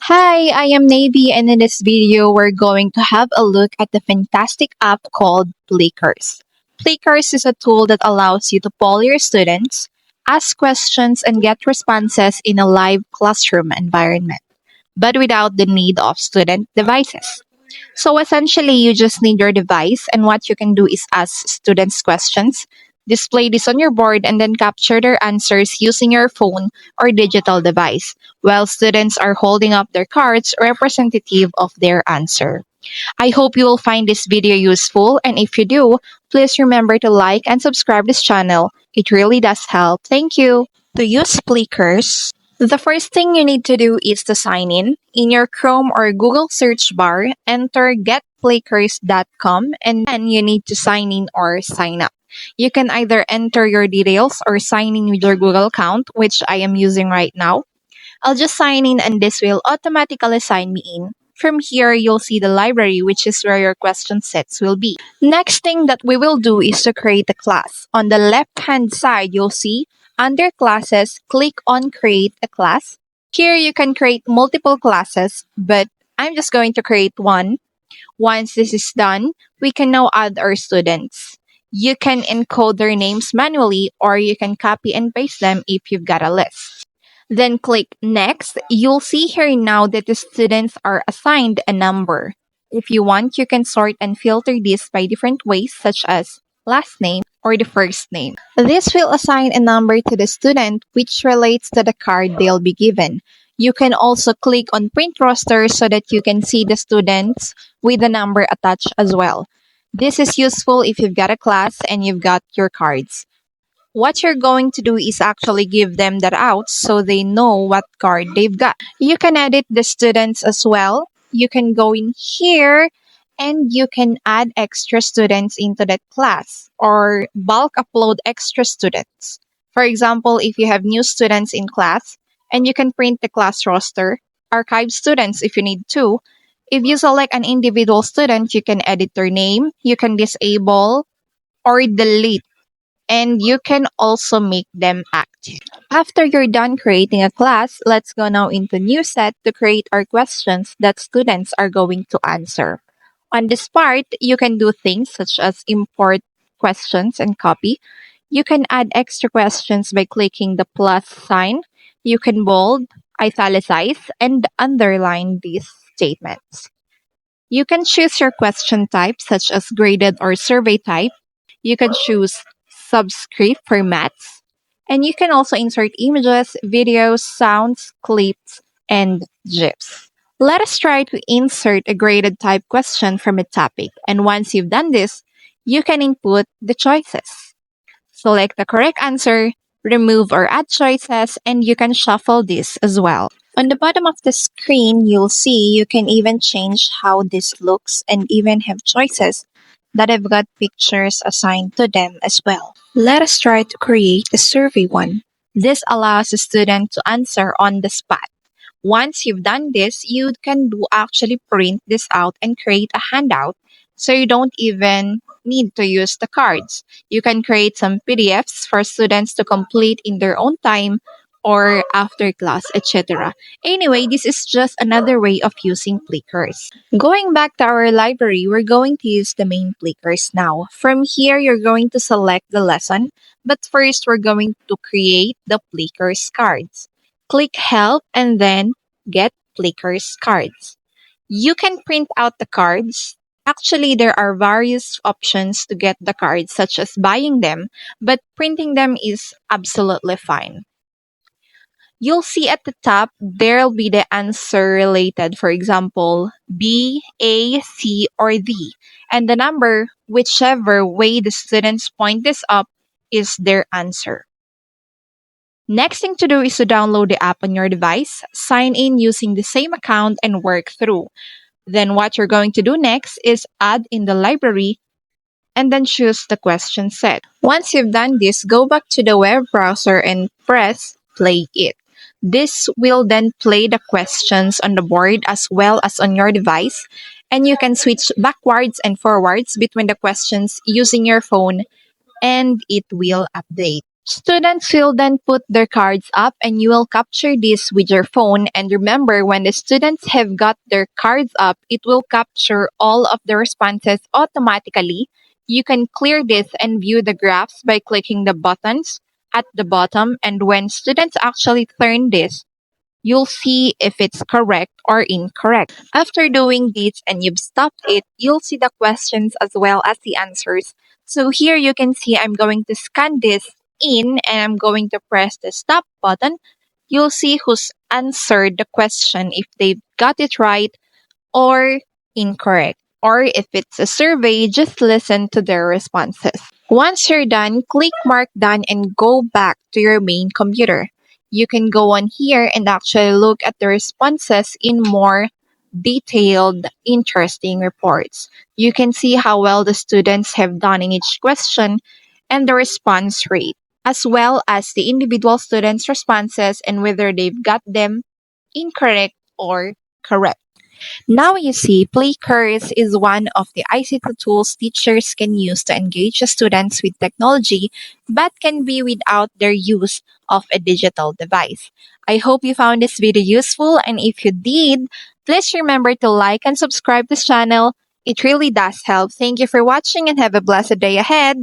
Hi, I am Navy, and in this video, we're going to have a look at the fantastic app called Plickers. Plickers is a tool that allows you to poll your students, ask questions, and get responses in a live classroom environment, but without the need of student devices. So essentially, you just need your device, and what you can do is ask students questions, display this on your board, and then capture their answers using your phone or digital device, while students are holding up their cards representative of their answer. I hope you will find this video useful, and if you do, please remember to like and subscribe this channel. It really does help. Thank you. To use Plickers, the first thing you need to do is to sign in. In your Chrome or Google search bar, enter getplickers.com and then you need to sign in or sign up. You can either enter your details or sign in with your Google account, which I am using right now. I'll just sign in and this will automatically sign me in. From here, you'll see the library, which is where your question sets will be. Next thing that we will do is to create a class. On the left-hand side, you'll see under classes, click on create a class. Here you can create multiple classes, but I'm just going to create one. Once this is done, we can now add our students. You can encode their names manually or you can copy and paste them if you've got a list. Then click next. You'll see here now that the students are assigned a number. If you want, you can sort and filter this by different ways such as last name or the first name. This will assign a number to the student which relates to the card they'll be given. You can also click on print roster so that you can see the students with the number attached as well. This is useful if you've got a class and you've got your cards. What you're going to do is actually give them that out so they know what card they've got. You can edit the students as well. You can go in here and you can add extra students into that class or bulk upload extra students. For example, if you have new students in class and you can print the class roster, archive students if you need to. If you select an individual student, you can edit their name, you can disable or delete, and you can also make them active. After you're done creating a class, let's go now into new set to create our questions that students are going to answer. On this part, you can do things such as import questions and copy. You can add extra questions by clicking the plus sign. You can bold, italicize, and underline these statements. You can choose your question type such as graded or survey type. You can choose subscript formats. And you can also insert images, videos, sounds, clips, and GIFs. Let us try to insert a graded type question from a topic. And once you've done this, you can input the choices. Select the correct answer, remove or add choices, and you can shuffle this as well. On the bottom of the screen, you'll see you can even change how this looks and even have choices that have got pictures assigned to them as well. Let us try to create a survey one. This allows the student to answer on the spot. Once you've done this, you can actually print this out and create a handout so you don't even need to use the cards. You can create some PDFs for students to complete in their own time or after class, etc. Anyway, this is just another way of using Plickers. Going back to our library, we're going to use the main Plickers now. From here, you're going to select the lesson, but first we're going to create the Plickers cards. Click Help and then Get Plickers Cards. You can print out the cards. Actually, there are various options to get the cards, such as buying them, but printing them is absolutely fine. You'll see at the top, there'll be the answer related, for example, B, A, C, or D. And the number, whichever way the students point this up, is their answer. Next thing to do is to download the app on your device, sign in using the same account, and work through. Then what you're going to do next is add in the library and then choose the question set. Once you've done this, go back to the web browser and press play it. This will then play the questions on the board as well as on your device, and you can switch backwards and forwards between the questions using your phone, and it will update. Students will then put their cards up and you will capture this with your phone. And remember, when the students have got their cards up, it will capture all of the responses automatically. You can clear this and view the graphs by clicking the buttons at the bottom. And when students actually turn this, you'll see if it's correct or incorrect. After doing this and you've stopped it, you'll see the questions as well as the answers. So here you can see I'm going to scan this in and I'm going to press the stop button. You'll see who's answered the question, if they've got it right or incorrect. Or if it's a survey, just listen to their responses. Once you're done, click Mark Done and go back to your main computer. You can go on here and actually look at the responses in more detailed, interesting reports. You can see how well the students have done in each question and the response rate, as well as the individual students' responses and whether they've got them incorrect or correct. Now you see, Plickers is one of the ICT tools teachers can use to engage the students with technology, but can be without their use of a digital device. I hope you found this video useful, and if you did, please remember to like and subscribe this channel. It really does help. Thank you for watching and have a blessed day ahead.